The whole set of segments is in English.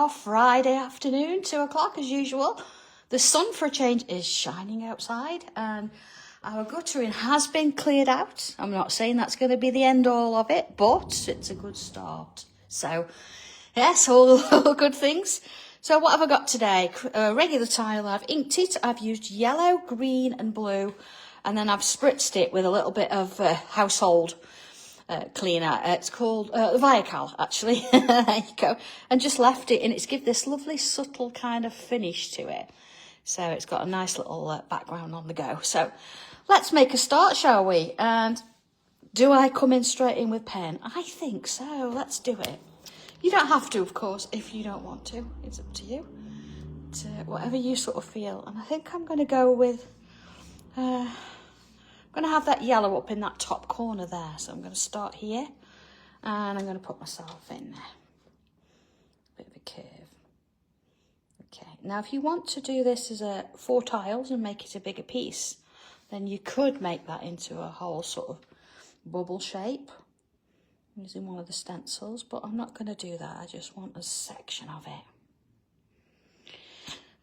are. Friday afternoon, 2 o'clock as usual. The sun for a change is shining outside and our guttering has been cleared out. I'm not saying that's going to be the end all of it, but it's a good start. So yes, all good things. So what have I got today? Regular tile, I've inked it. I've used yellow, green and blue. And then I've spritzed it with a little bit of household cleaner. It's called Viacal, actually. There you go. And just left it, and it's give this lovely subtle kind of finish to it. So it's got a nice little background on the go. So let's make a start, shall we? And do I come in straight in with pen? I think so. Let's do it. You don't have to, of course, if you don't want to. It's up to you. It's, whatever you sort of feel. And I think I'm going to go with... I'm going to have that yellow up in that top corner there. So I'm going to start here. And I'm going to put myself in there. Bit of a curve. Okay. Now, if you want to do this as 4 tiles and make it a bigger piece, then you could make that into a whole sort of bubble shape using one of the stencils, but I'm not going to do that. I just want a section of it.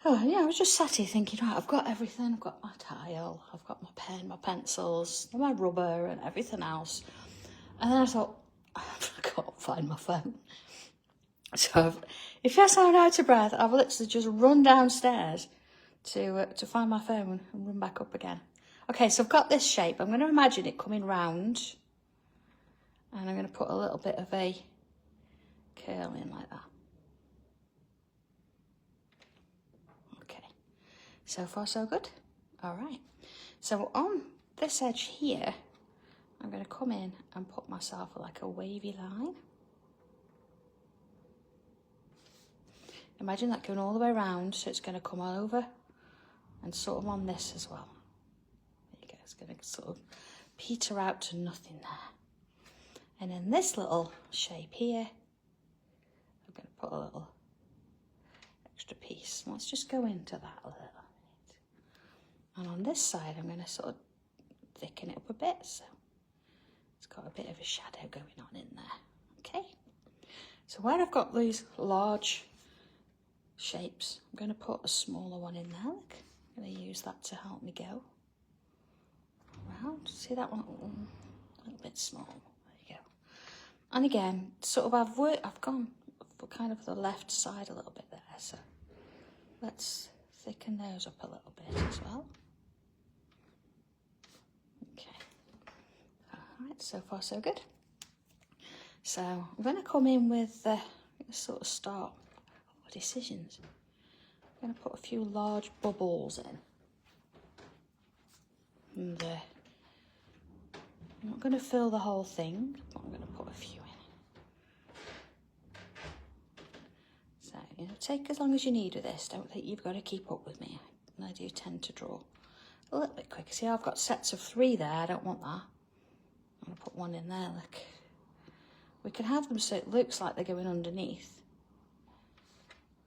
Oh, yeah, I was just sat here thinking, right, I've got everything. I've got my tile, I've got my pen, my pencils, my rubber and everything else. And then I thought, I can't find my phone. So if I sound out of breath, I've literally just run downstairs to find my phone and run back up again. Okay, so I've got this shape. I'm going to imagine it coming round. And I'm going to put a little bit of a curl in like that. Okay, so far so good. All right, so on this edge here, I'm going to come in and put myself like a wavy line. Imagine that going all the way around, so it's going to come over and sort of on this as well. There you go, it's going to sort of peter out to nothing there. And in this little shape here, I'm going to put a little extra piece. Let's just go into that a little bit. And on this side, I'm going to sort of thicken it up a bit. So it's got a bit of a shadow going on in there. Okay. So where I've got these large shapes, I'm going to put a smaller one in there. Look, I'm going to use that to help me go around. See that one? A little bit small. And again, sort of I've gone for kind of the left side a little bit there, so let's thicken those up a little bit as well. Okay, all right, so far so good. So I'm going to come in with sort of start decisions. I'm going to put a few large bubbles in, and I'm not going to fill the whole thing, but I'm going to put a few in. So, you know, take as long as you need with this. Don't think you've got to keep up with me. I do tend to draw a little bit quicker. See, I've got sets of 3 there. I don't want that. I'm going to put one in there, look. We can have them so it looks like they're going underneath.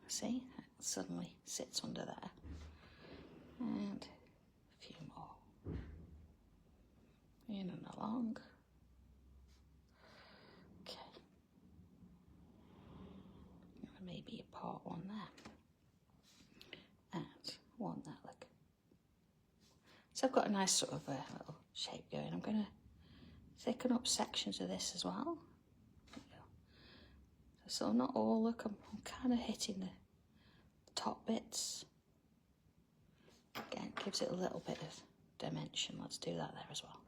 See? It suddenly sits under there. And a few more. In and along. Okay. And maybe a part one there. And one there, look. So I've got a nice sort of little shape going. I'm going to thicken up sections of this as well. There we go. So not all, look, I'm kind of hitting the top bits. Again, gives it a little bit of dimension. Let's do that there as well.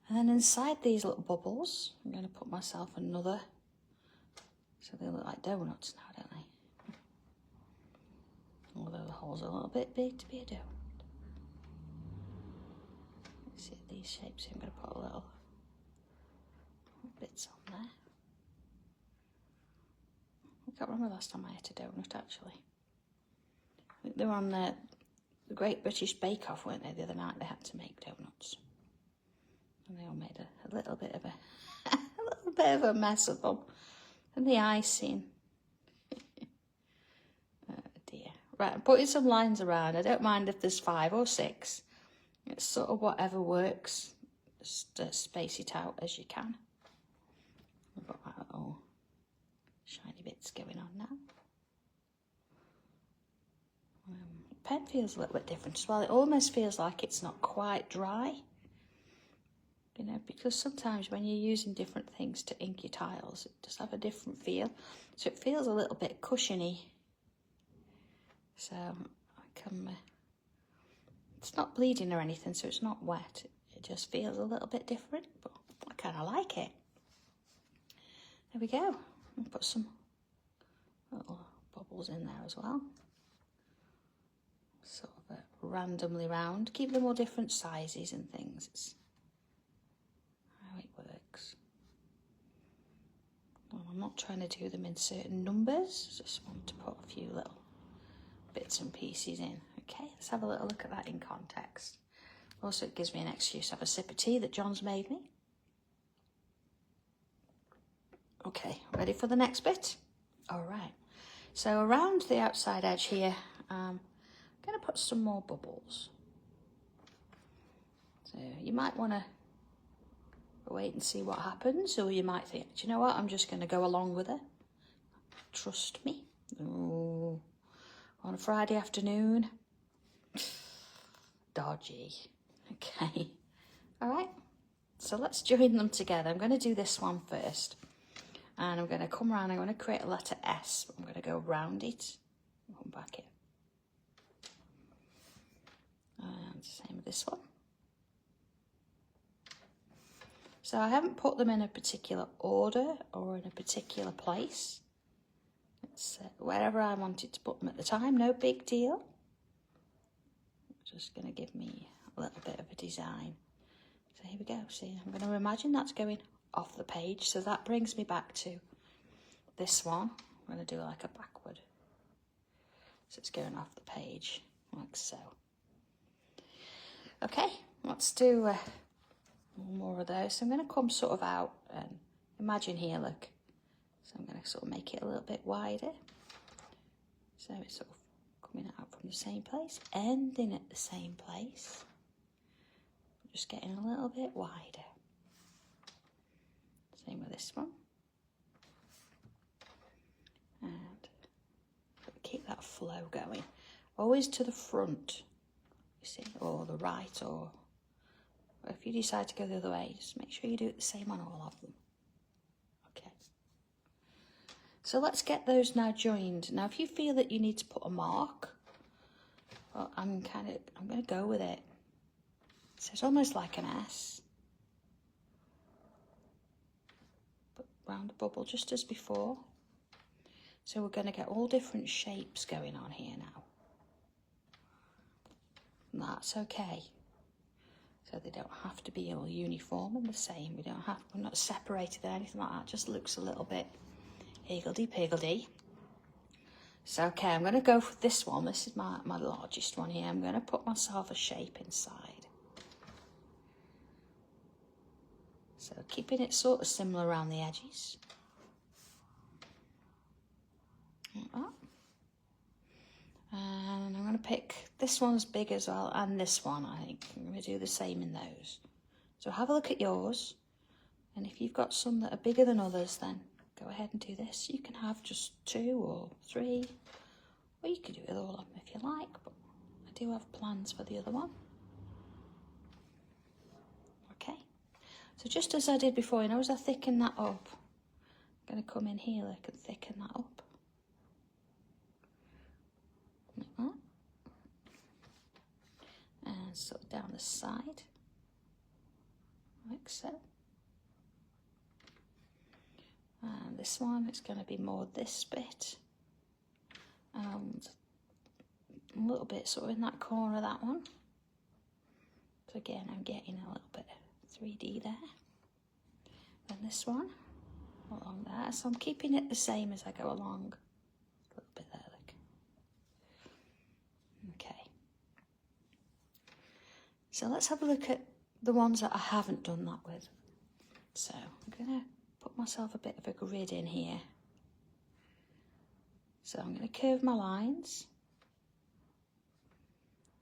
And then inside these little bubbles, I'm going to put myself another, so they look like donuts now, don't they? Although the hole's a little bit big to be a donut. See these shapes here, I'm going to put a little bits on there. I can't remember last time I ate a donut, actually. I think they were on the Great British Bake Off, weren't they? The other night they had to make donuts. And they all made a little bit of a mess of them. And the icing. Oh dear. Right, I'm putting some lines around. I don't mind if there's 5 or 6. It's sort of whatever works. Just space it out as you can. I've got my little shiny bits going on now. Pen feels a little bit different as well. It almost feels like it's not quite dry. You know, because sometimes when you're using different things to ink your tiles, it does have a different feel. So it feels a little bit cushiony. So I can, it's not bleeding or anything, so it's not wet. It just feels a little bit different, but I kind of like it. There we go. I'll put some little bubbles in there as well. Sort of randomly round. Keep them all different sizes and things. It's how it works. Well, I'm not trying to do them in certain numbers. Just want to put a few little bits and pieces in. Okay, let's have a little look at that in context. Also, it gives me an excuse to have a sip of tea that John's made me. Okay, ready for the next bit? All right. So around the outside edge here, I'm going to put some more bubbles. So you might want to wait and see what happens, or you might think, do you know what, I'm just going to go along with it. Trust me. Oh, on a Friday afternoon. Dodgy. Okay. All right. So let's join them together. I'm going to do this one first. And I'm going to come around, I'm going to create a letter S. I'm going to go around it and come back in. And same with this one. So I haven't put them in a particular order or in a particular place. It's wherever I wanted to put them at the time, no big deal. Just going to give me a little bit of a design. So here we go. See, I'm going to imagine that's going off the page. So that brings me back to this one. I'm going to do like a backward. So it's going off the page like so. Okay, let's do more of those. So I'm going to come sort of out and imagine here, look. So I'm going to sort of make it a little bit wider. So it's sort of coming out from the same place, ending at the same place. Just getting a little bit wider. Same with this one. And keep that flow going. Always to the front, you see, or the right, or if you decide to go the other way, just make sure you do it the same on all of them. Okay. So let's get those now joined. Now, if you feel that you need to put a mark, well, I'm going to go with it. So it's almost like an S. But round the bubble just as before. So we're going to get all different shapes going on here now. And that's okay. So they don't have to be all uniform and the same. We're not separated or anything like that. It just looks a little bit higgledy-piggledy. So, okay, I'm going to go for this one. This is my largest one here. I'm going to put myself a shape inside. So keeping it sort of similar around the edges. Like that. And I'm going to pick, this one's big as well, and this one, I think. I'm going to do the same in those. So have a look at yours. And if you've got some that are bigger than others, then go ahead and do this. You can have just 2 or 3, or you could do it with all of them if you like, but I do have plans for the other one. Okay, so just as I did before, you know, as I thicken that up, I'm going to come in here, look, and thicken that up. Like that. And sort of down the side, like so. And this one, it's going to be more this bit. And a little bit sort of in that corner of that one. So again, I'm getting a little bit of 3D there. And this one, along there. So I'm keeping it the same as I go along. A little bit there, look. Okay. So let's have a look at the ones that I haven't done that with. So I'm going to put myself a bit of a grid in here. So I'm going to curve my lines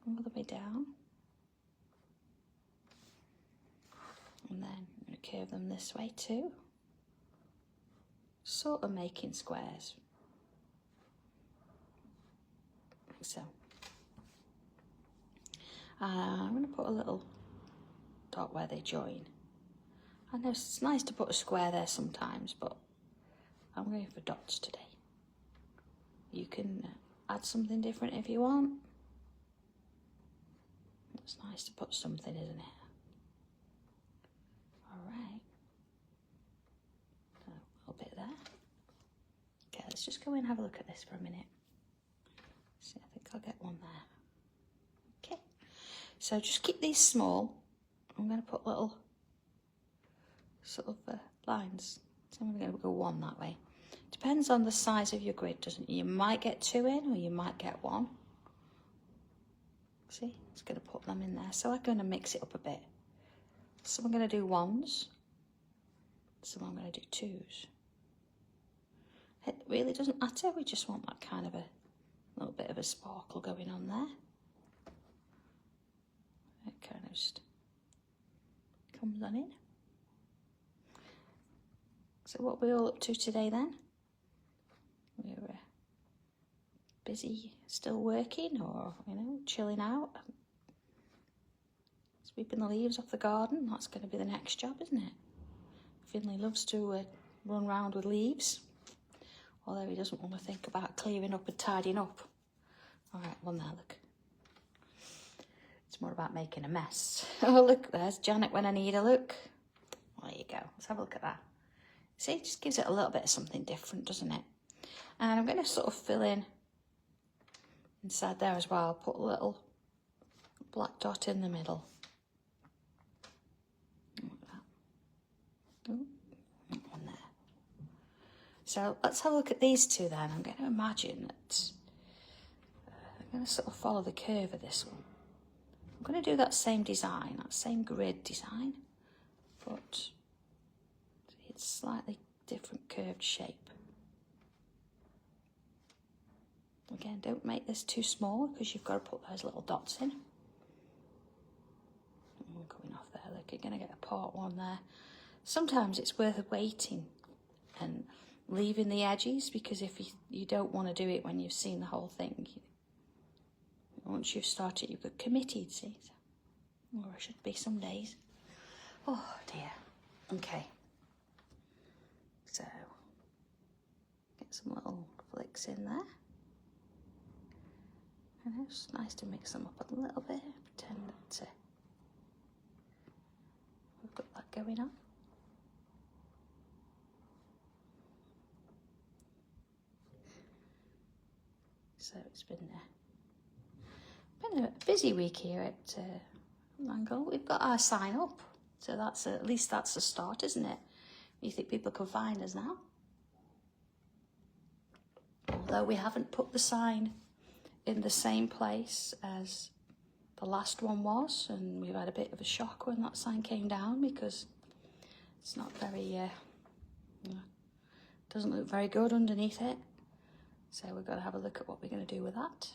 all the way down. And then I'm going to curve them this way too. Sort of making squares. Like so. I'm going to put a little dot where they join. I know it's nice to put a square there sometimes, but I'm going for dots today. You can add something different if you want. It's nice to put something, isn't it? Alright. So, a little bit there. Okay, let's just go in and have a look at this for a minute. See, I think I'll get one there. Okay. So just keep these small. I'm going to put little sort of lines. So I'm going to go one that way. Depends on the size of your grid, doesn't it? You might get 2 in or you might get 1. See, it's going to put them in there. So I'm going to mix it up a bit. So I'm going to do 1s. So I'm going to do 2s. It really doesn't matter. We just want that kind of a little bit of a sparkle going on there. It kind of just comes on in. So what are we all up to today then? We're busy still working, or, you know, chilling out, sweeping the leaves off the garden. That's going to be the next job, isn't it? Finley loves to run around with leaves, although he doesn't want to think about clearing up and tidying up. All right, one there, look. It's more about making a mess. Oh, look, there's Janet when I need her, look. There you go. Let's have a look at that. See, it just gives it a little bit of something different, doesn't it? And I'm going to sort of fill in inside there as well. Put a little black dot in the middle. Look at that. Ooh, one there. So let's have a look at these two then. I'm going to imagine that I'm going to sort of follow the curve of this one. I'm going to do that same design, that same grid design, but it's slightly different curved shape. Again, don't make this too small because you've got to put those little dots in. Coming off there, look, you're going to get a part 1 there. Sometimes it's worth waiting and leaving the edges, because if you don't want to do it when you've seen the whole thing, once you've started, you've got committed, see? Or it should be some days. Oh dear. Okay. So, get some little flicks in there. And it's nice to mix them up a little bit. Pretend that we've got that going on. So it's been a busy week here at Mangle. We've got our sign up, so that's at least that's a start, isn't it? You think people can find us now? Although we haven't put the sign in the same place as the last one was, and we've had a bit of a shock when that sign came down, because it's not very, doesn't look very good underneath it. So we've got to have a look at what we're going to do with that.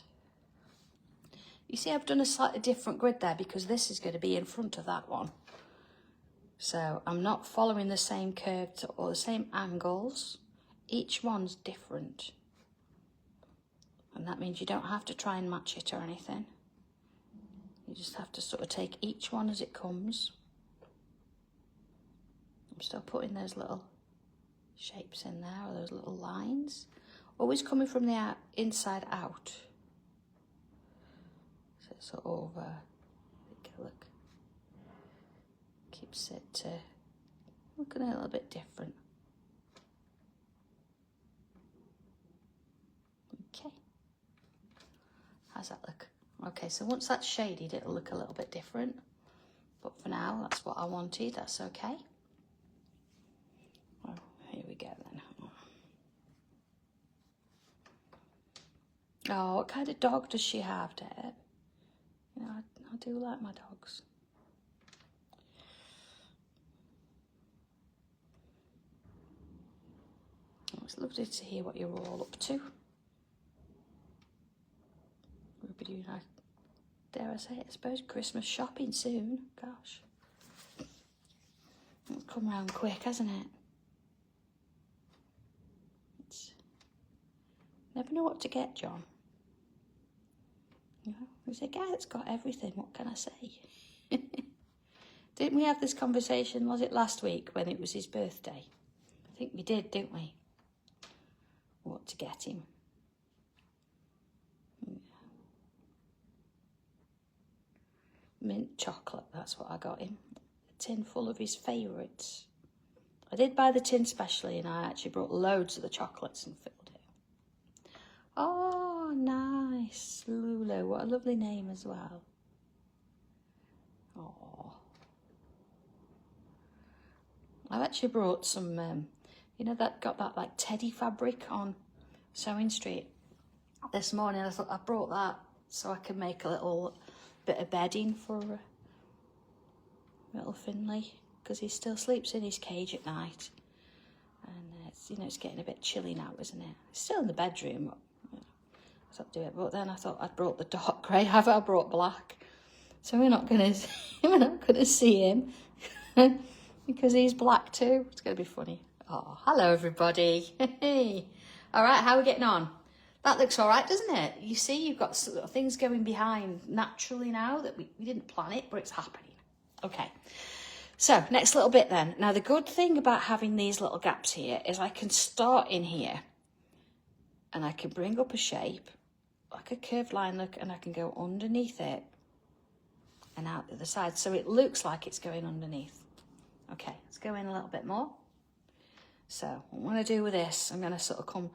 You see, I've done a slightly different grid there because this is going to be in front of that one. So I'm not following the same curve or the same angles. Each one's different. And that means you don't have to try and match it or anything. You just have to sort of take each one as it comes. I'm still putting those little shapes in there, or those little lines. Always coming from the inside out. So it sort of, look, keeps it looking a little bit different. Okay. How's that look? Okay, so once that's shaded, it'll look a little bit different. But for now, that's what I wanted. That's okay. Well, here we go then. Oh, what kind of dog does she have, Dad? You know, I do like my dogs. Oh, it's lovely to hear what you're all up to. We'll be doing, dare I say it, I suppose, Christmas shopping soon. Gosh. It's come round quick, hasn't it? Never know what to get, John. You know, He's a guy that's got everything, what can I say? Didn't we have this conversation, was it last week when it was his birthday? I think we did, didn't we? What to get him. Mint chocolate, that's what I got him. A tin full of his favourites. I did buy the tin specially, and I actually brought loads of the chocolates and filled it. Oh, nice. Lulu, what a lovely name as well. Oh. I've actually brought some, you know, that got that like teddy fabric on Sewing Street this morning. I thought I brought that so I can make a little bit of bedding for little Finley, because he still sleeps in his cage at night, and it's, you know, it's getting a bit chilly now, isn't it? He's still in the bedroom, but I thought do it. But then I thought I'd brought the dark grey. I brought black, so we're not gonna see him because he's black too. It's gonna be funny. Oh, hello everybody. Hey, all right, how are we getting on? That looks all right, doesn't it? You see, you've got sort of things going behind naturally now that we didn't plan it, but it's happening. Okay, so next little bit then. Now, the good thing about having these little gaps here is I can start in here and I can bring up a shape, like a curved line, look, and I can go underneath it and out the other side. So it looks like it's going underneath. Okay, let's go in a little bit more. So what I'm going to do with this, I'm going to sort of come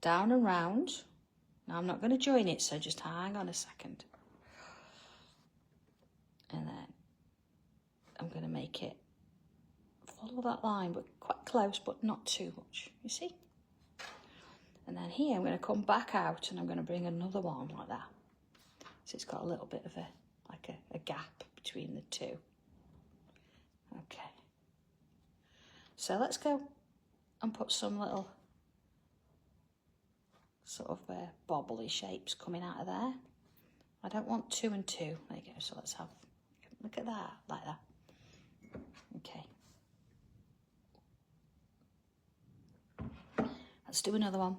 down and round. Now, I'm not going to join it, so just hang on a second. And then I'm going to make it follow that line, but quite close, but not too much, you see? And then here, I'm going to come back out and I'm going to bring another one like that. So it's got a little bit of a gap between the two. Okay. So let's go and put some little sort of bobbly shapes coming out of there. I don't want 2 and 2. There you go. So let's have, look at that, like that. Okay. Let's do another one.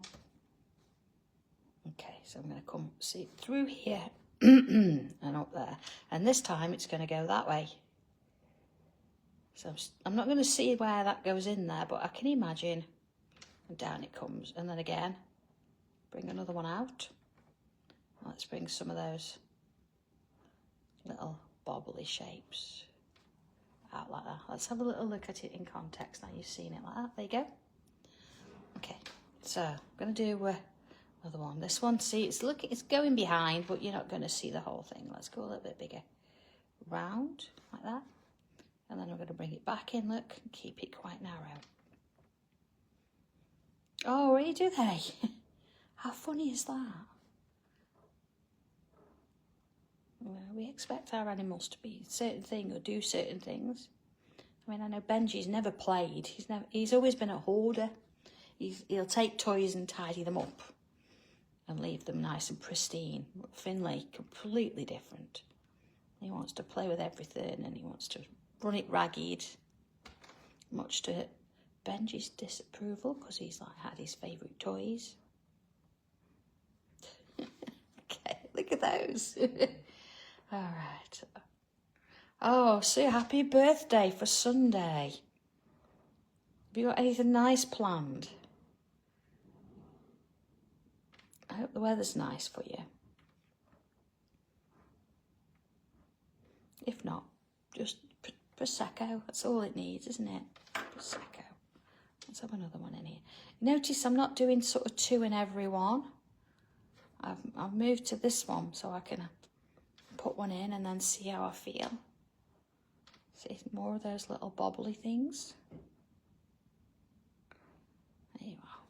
Okay, so I'm going to come see through here and up there. And this time it's going to go that way. So I'm not going to see where that goes in there, but I can imagine. And down it comes. And then again, bring another one out. Let's bring some of those little bobbly shapes out like that. Let's have a little look at it in context. Now you've seen it like that. There you go. Okay, so I'm going to do another one. This one, see, it's going behind, but you're not going to see the whole thing. Let's go a little bit bigger. Round, like that. And then I'm going to bring it back in, look, and keep it quite narrow. Oh, really, do they? How funny is that? Well, we expect our animals to be a certain thing or do certain things. I mean, I know Benji's never played. He's always been a hoarder. He'll take toys and tidy them up and leave them nice and pristine. But Finley, completely different. He wants to play with everything and he wants to run it ragged, much to Benji's disapproval, because he's like had his favourite toys. Okay, look at those. All right. Oh, so happy birthday for Sunday. Have you got anything nice planned? I hope the weather's nice for you. If not, just Prosecco. That's all it needs, isn't it? Prosecco. Let's have another one in here. Notice I'm not doing sort of 2 in every one. I've moved to this one so I can put one in and then see how I feel. See, more of those little bobbly things. There you are.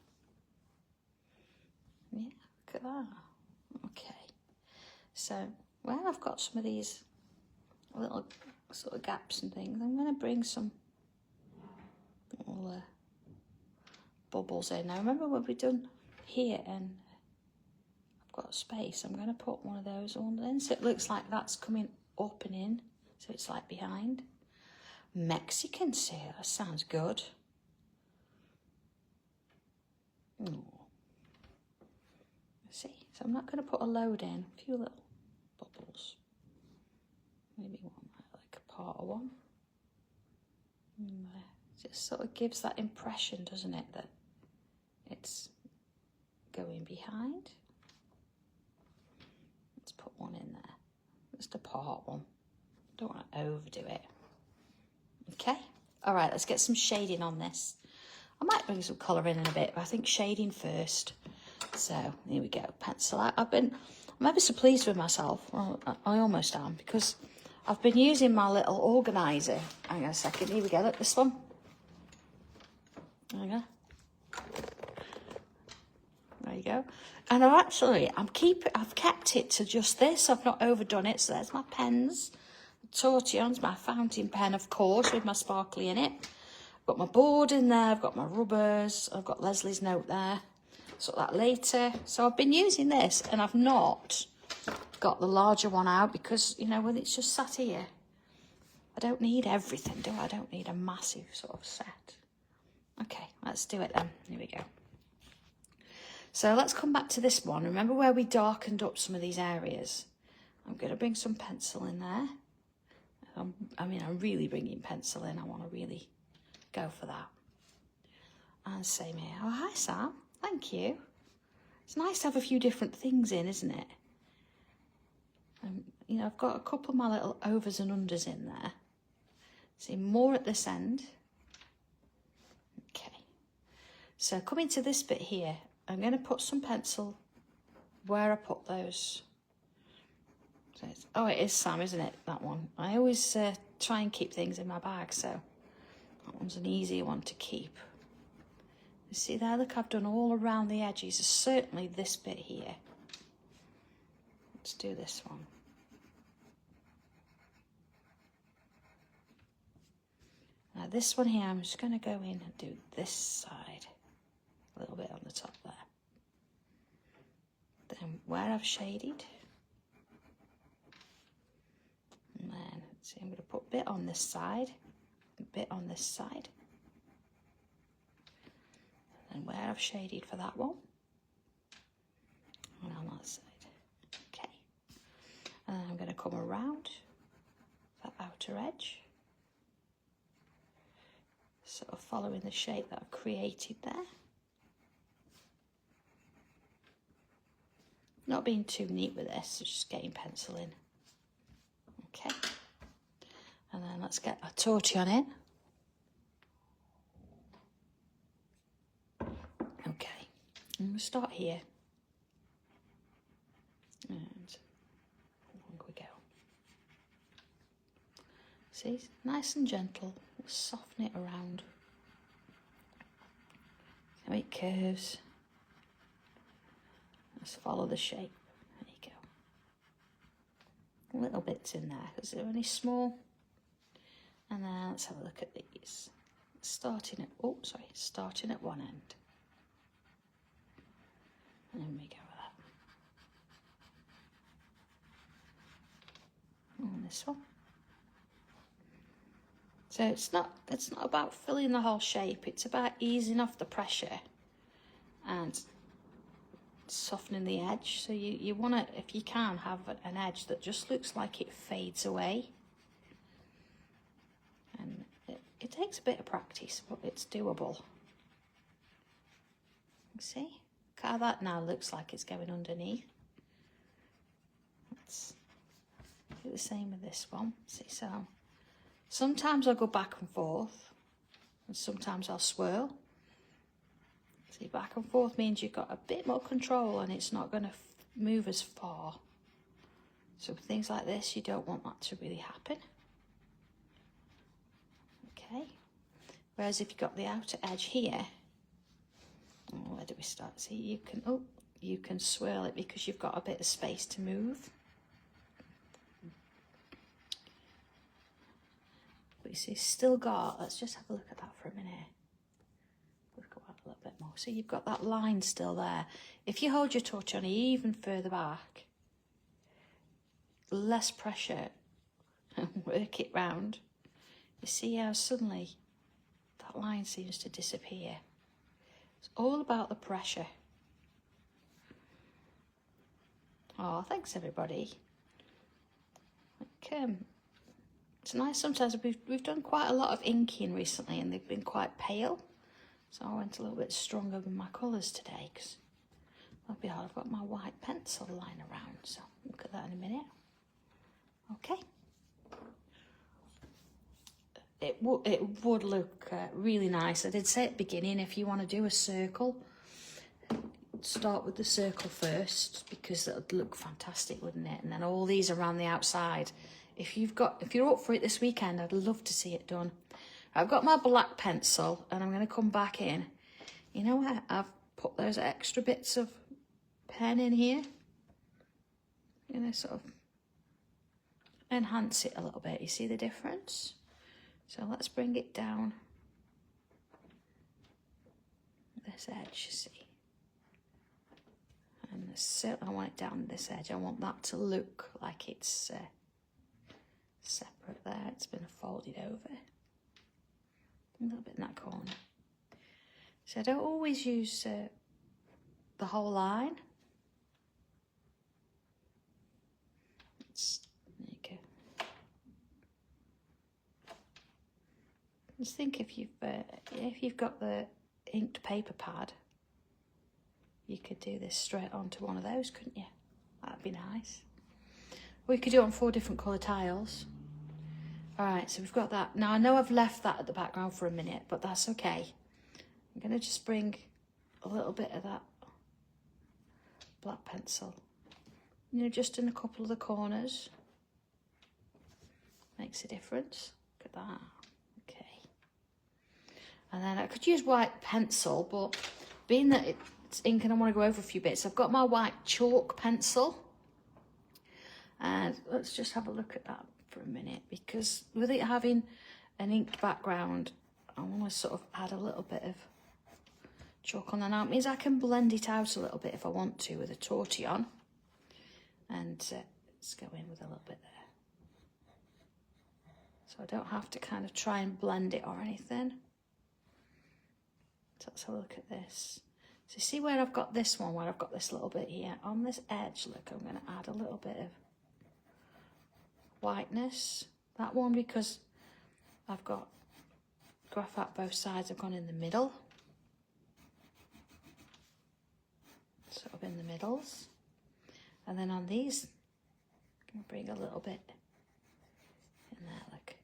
Yeah, look at that. Okay. So, well, I've got some of these little sort of gaps and things. I'm going to bring some little bubbles in. Now, remember what we've done here, and I've got space. I'm going to put one of those on in, so it looks like that's coming up and in, so it's like behind. Mexican seal, that sounds good. See, so I'm not going to put a load in, a few little bubbles. holes. Maybe one like a part of one. And it just sort of gives that impression, doesn't it, that it's going behind. Let's put one in there. Just a part one. Don't want to overdo it. Okay. All right, let's get some shading on this. I might bring some colour in a bit, but I think shading first. So here we go, pencil out. I'm ever so pleased with myself. Well, I almost am, because I've been using my little organiser. Hang on a second, here we go, look, this one. There we go. There you go. And I've kept it to just this. I've not overdone it. So there's my pens. Tortillon's my fountain pen, of course, with my sparkly in it. I've got my board in there. I've got my rubbers. I've got Leslie's note there. Sort that later. So I've been using this, and I've not got the larger one out because, you know, when it's just sat here, I don't need everything, do I? I don't need a massive sort of set. Okay, let's do it then. Here we go. So let's come back to this one. Remember where we darkened up some of these areas? I'm going to bring some pencil in there. I'm really bringing pencil in. I want to really go for that. And same here. Oh, hi, Sam. Thank you. It's nice to have a few different things in, isn't it? You know, I've got a couple of my little overs and unders in there. See, more at this end. Okay. So coming to this bit here, I'm going to put some pencil where I put those. So oh, it is Sam, isn't it? That one. I always try and keep things in my bag, so that one's an easier one to keep. You see there? Look, I've done all around the edges. Certainly this bit here. Let's do this one. Now this one here, I'm just going to go in and do this side. A little bit on the top there. Then where I've shaded. And then, see, I'm going to put a bit on this side. A bit on this side. And where I've shaded for that one. And on that side. Okay. And then I'm going to come around that outer edge. Sort of following the shape that I've created there. Not being too neat with this, just getting pencil in. Okay. And then let's get our tortillon in. Okay. I'm going to start here. And along we go. See, nice and gentle. Soften it around. So it curves. Just follow the shape. There you go. Little bits in there because they're only small. And then let's have a look at these. Starting at one end. And then we go with that. And this one. So it's not about filling the whole shape, it's about easing off the pressure and softening the edge. So you want to, if you can, have an edge that just looks like it fades away. And it takes a bit of practice, but it's doable. See? Look how that now looks like it's going underneath. Let's do the same with this one. See, so sometimes I'll go back and forth, and sometimes I'll swirl. See, back and forth means you've got a bit more control and it's not going to move as far. So things like this, you don't want that to really happen. Okay. Whereas if you've got the outer edge here, where do we start? See, you can swirl it because you've got a bit of space to move. But you see, still got, let's just have a look at that for a minute. Look at that a little bit more. So you've got that line still there. If you hold your tortillon even further back, less pressure, and work it round, you see how suddenly that line seems to disappear. It's all about the pressure. Oh, thanks everybody. it's nice sometimes. We've done quite a lot of inking recently and they've been quite pale. So I went a little bit stronger with my colours today because that'll be hard. I've got my white pencil lying around, so look at that in a minute. Okay. It would look really nice. I did say at the beginning, if you want to do a circle, start with the circle first because that would look fantastic, wouldn't it? And then all these around the outside. If you're up for it this weekend, I'd love to see it done. I've got my black pencil and I'm going to come back in. You know where I've put those extra bits of pen in here? I'm going to sort of enhance it a little bit. You see the difference? So let's bring it down this edge, you see. And I want it down this edge. I want that to look like it's separate there. It's been folded over. A little bit in that corner. So I don't always use the whole line. There you go. Just think if you've got the inked paper pad, you could do this straight onto one of those, couldn't you? That'd be nice. Or you could do it on 4 different colour tiles. Alright, so we've got that. Now I know I've left that at the background for a minute, but that's okay. I'm going to just bring a little bit of that black pencil, you know, just in a couple of the corners. Makes a difference. Look at that. Okay. And then I could use white pencil, but being that it's ink and I want to go over a few bits, I've got my white chalk pencil. And let's just have a look at that for a minute, because with it having an inked background, I want to sort of add a little bit of chalk on there. Now it means I can blend it out a little bit if I want to with a Tortillon, and let's go in with a little bit there, so I don't have to kind of try and blend it or anything. So let's have a look at this. So you see where I've got this one, where I've got this little bit here on this edge. Look, I'm going to add a little bit of whiteness. That one, because I've got graphite both sides, I've gone in the middle, sort of in the middles, and then on these I'm going to bring a little bit in there, look,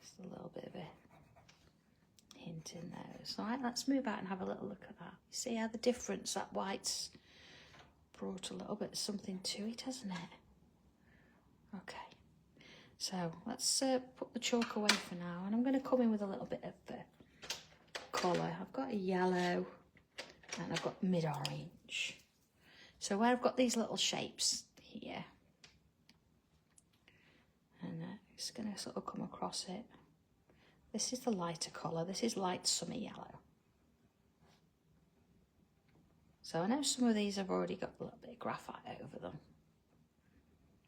just a little bit of a hint in those. All right, let's move out and have a little look at that. You see how the difference, that white's brought a little bit of something to it, hasn't it? Okay, so let's put the chalk away for now, and I'm going to come in with a little bit of colour. I've got a yellow and I've got mid-orange. So where I've got these little shapes here, and it's going to sort of come across it. This is the lighter colour. This is light summer yellow. So I know some of these have already got a little bit of graphite over them,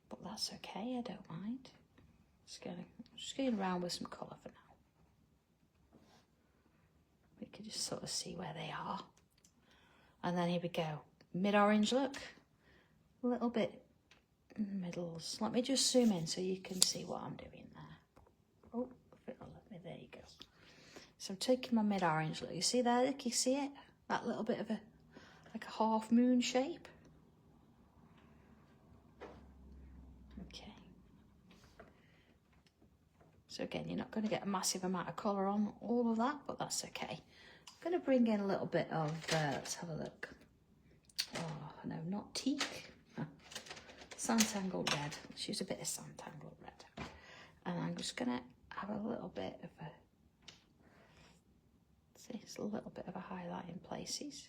but that's okay, I don't mind. Just going around with some colour for now. We can just sort of see where they are. And then here we go. Mid-orange look. A little bit in the middles. Let me just zoom in so you can see what I'm doing there. Oh, if it'll let me, there you go. So I'm taking my mid-orange look. You see there, look, you see it? That little bit of a, like a half moon shape. Okay. So again, you're not going to get a massive amount of colour on all of that, but that's okay. I'm going to bring in a little bit of, let's have a look. Oh, no, not teak. Sanntangle red. Let's use a bit of Sanntangle red. And I'm just going to have a little bit of a, see, it's a little bit of a highlight in places.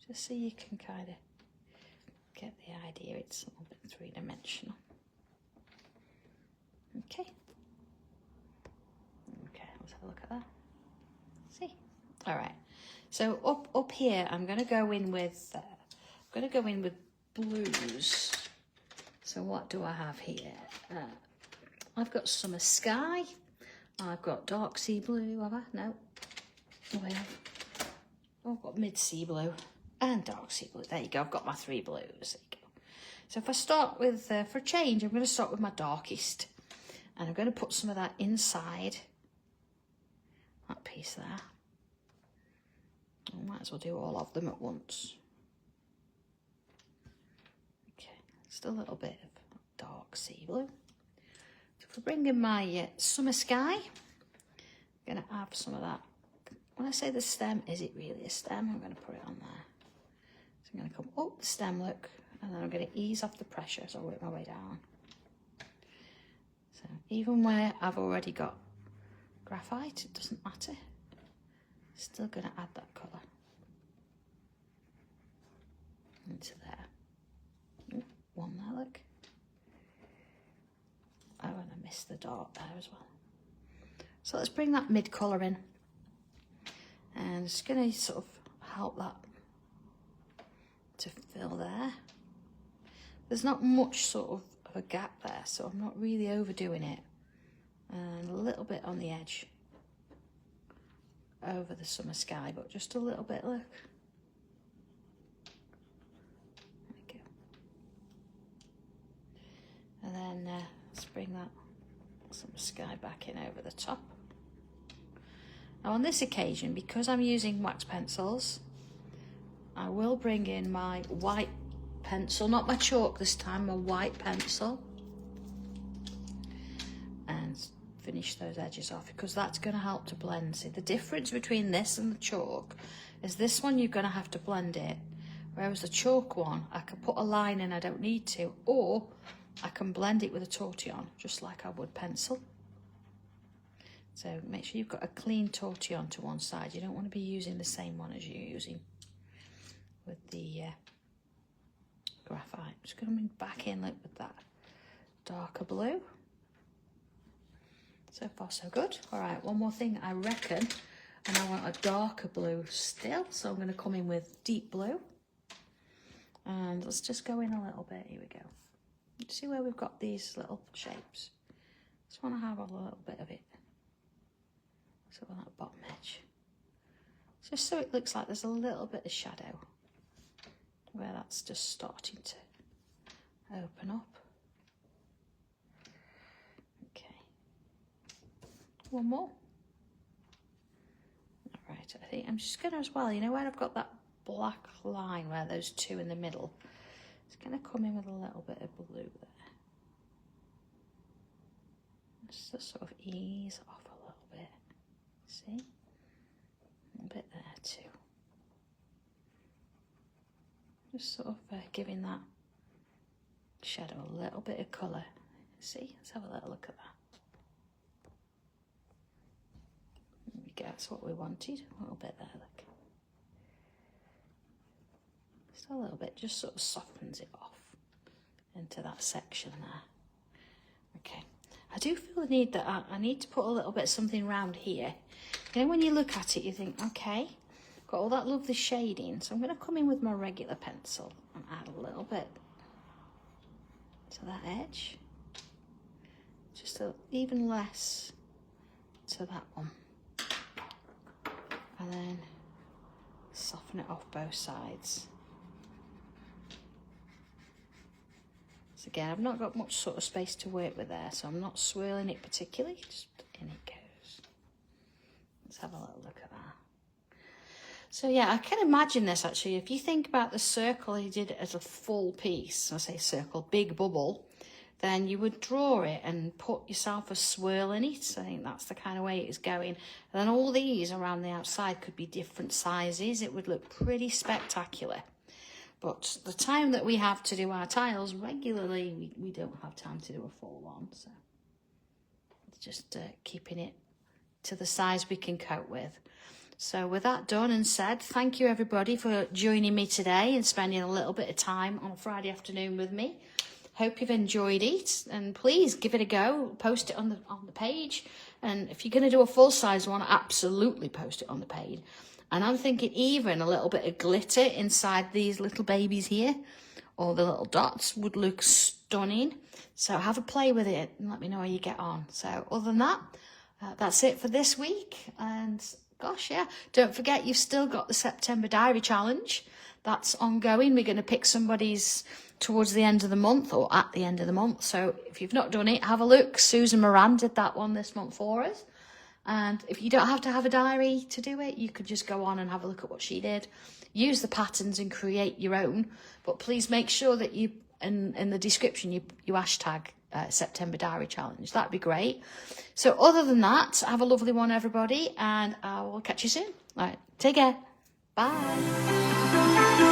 Just so you can kind of get the idea, it's a little bit three-dimensional. Okay. Okay, let's have a look at that. See? All right. So up here, I'm going to go in with blues. So what do I have here? I've got summer sky. I've got dark sea blue. Have I? No. Oh, I have. Oh, I've got mid sea blue. and dark sea blue. There you go, I've got my 3 blues. There you go. So if I start with, for a change, I'm going to start with my darkest. And I'm going to put some of that inside that piece there. I might as well do all of them at once. Okay, just a little bit of dark sea blue. So if I bring in my summer sky, I'm going to have some of that. When I say the stem, is it really a stem? I'm going to put it on there. So I'm going to come up the stem, look, and then I'm going to ease off the pressure as I work my way down. So even where I've already got graphite, it doesn't matter. Still going to add that colour into there. Ooh, one there, look. Oh, and I missed the dark there as well. So let's bring that mid colour in. And it's going to sort of help that to fill there. There's not much sort of a gap there, so I'm not really overdoing it. And a little bit on the edge over the summer sky, but just a little bit, look. There we go. And then let's bring that summer sky back in over the top. Now on this occasion, because I'm using wax pencils, I will bring in my white pencil, not my chalk this time, my white pencil, and finish those edges off, because that's going to help to blend. See, the difference between this and the chalk is this one you're going to have to blend it, whereas the chalk one I can put a line in, I don't need to, or I can blend it with a tortillon just like I would pencil. So make sure you've got a clean tortillon to one side. You don't want to be using the same one as you're using with the graphite. Just coming back in like with that darker blue. So far so good. All right, one more thing I reckon, and I want a darker blue still, so I'm going to come in with deep blue. And let's just go in a little bit. Here we go. See where we've got these little shapes? Just want to have a little bit of it. So on that bottom edge. Just so it looks like there's a little bit of shadow where that's just starting to open up. Okay. One more. All right, I think I'm just going to as well, you know where I've got that black line where those two in the middle, it's going to come in with a little bit of blue there. Just to sort of ease off a little bit. See? A bit there too. Just sort of giving that shadow a little bit of colour. See? Let's have a little look at that. There we go, that's what we wanted. A little bit there, look. Just a little bit, just sort of softens it off into that section there. Okay. I do feel the need that I need to put a little bit of something around here. You know, when you look at it, you think, okay, got all that lovely shading, so I'm going to come in with my regular pencil and add a little bit to that edge. Just even less to that one. And then soften it off both sides. So again, I've not got much sort of space to work with there, so I'm not swirling it particularly, just in it goes. Let's have a little look at that. So yeah, I can imagine this actually. If you think about the circle, you did it as a full piece, I say circle, big bubble, then you would draw it and put yourself a swirl in it. So I think that's the kind of way it's going. And then all these around the outside could be different sizes. It would look pretty spectacular. But the time that we have to do our tiles regularly, we don't have time to do a full one. So it's just keeping it to the size we can cope with. So with that done and said, thank you everybody for joining me today and spending a little bit of time on a Friday afternoon with me. Hope you've enjoyed it, and please give it a go. Post it on the page, and if you're going to do a full size one, absolutely post it on the page. And I'm thinking even a little bit of glitter inside these little babies here, or the little dots, would look stunning. So have a play with it and let me know how you get on. So other than that, that's it for this week, and Gosh, yeah. Don't forget, you've still got the September Diary Challenge. That's ongoing. We're going to pick somebody's towards the end of the month or at the end of the month. So if you've not done it, have a look. Susan Moran did that one this month for us. And if you don't have to have a diary to do it, you could just go on and have a look at what she did. Use the patterns and create your own. But please make sure that you, in the description, you hashtag September Diary Challenge. That'd be great. So other than that, have a lovely one, everybody, and I will catch you soon. All right, take care. Bye.